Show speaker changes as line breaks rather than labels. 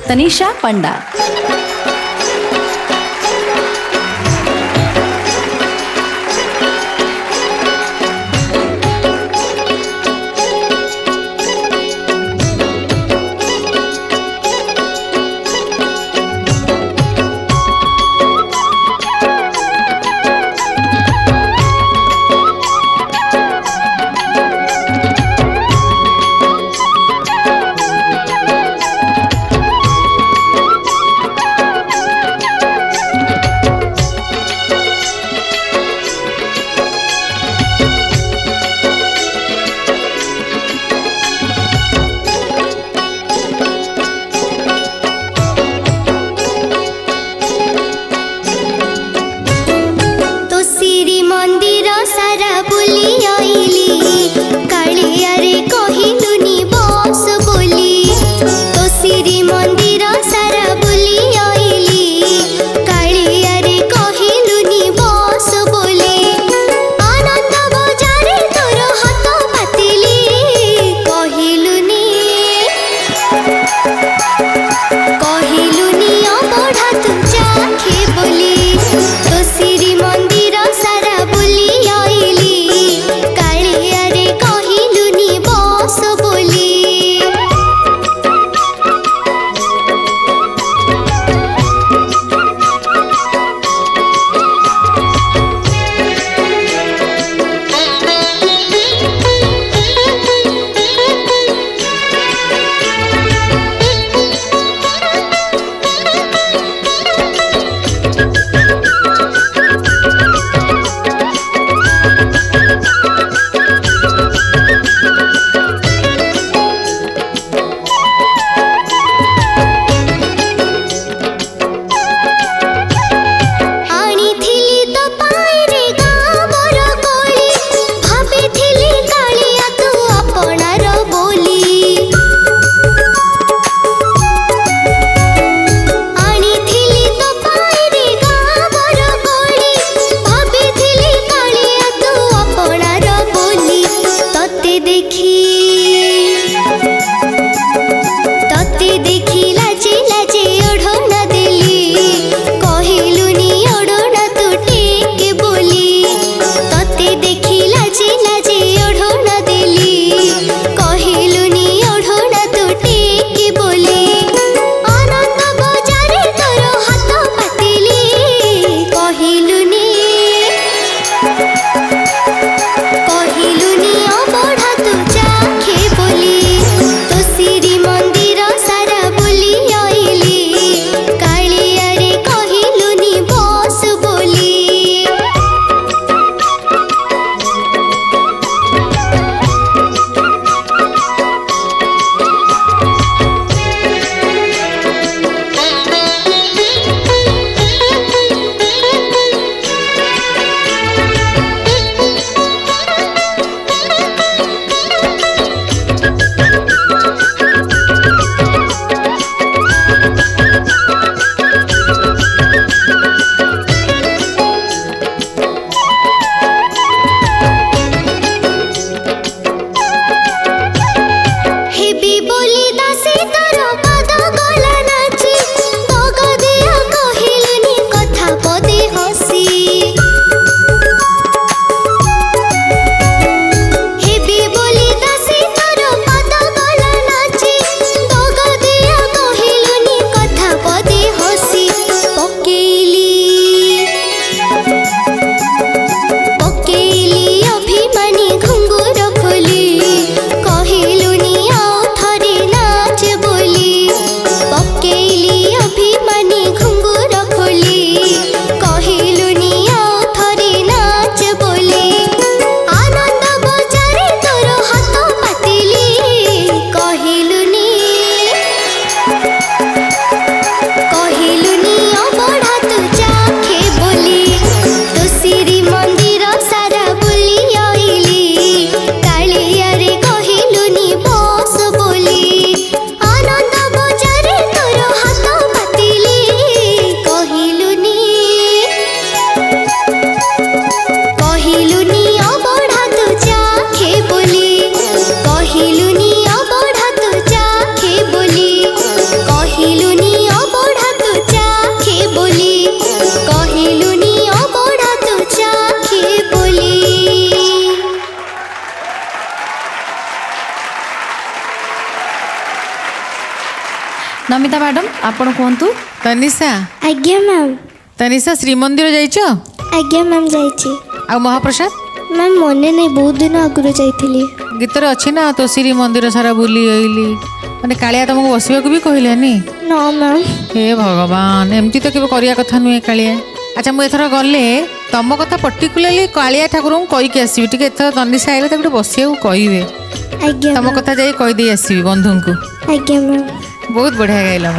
तनिषा पंडा। Namita madam आपण कहतु।
तनिषा
आज्ञा मैम।
तनिषा श्रीमंदिर जाइछ?
आज्ञा मैम जाइछि।
आ महाप्रसाद
मैम मने नहीं बहुत दिन आगुरी जाइथिली।
गीतर अच्छी ना तो श्रीमंदिर सारा बुली आइली माने कालिया तुमको बसवा भी कहलानी?
ना मैम।
हे भगवान एमती तो केबे करिया कथा नुहे कालिया। अच्छा मुझे एथर गले तुम कथा पर्टिकुलाली कालिया ठाकुर को कहीकि आसबि टिके एथर तनिषा आइले ताके बसिया कहबे
आज्ञा
तुम कथा जाई कहि दे आसबि बंधु को।
आज्ञा मैम।
बहुत बढ़िया गाइला।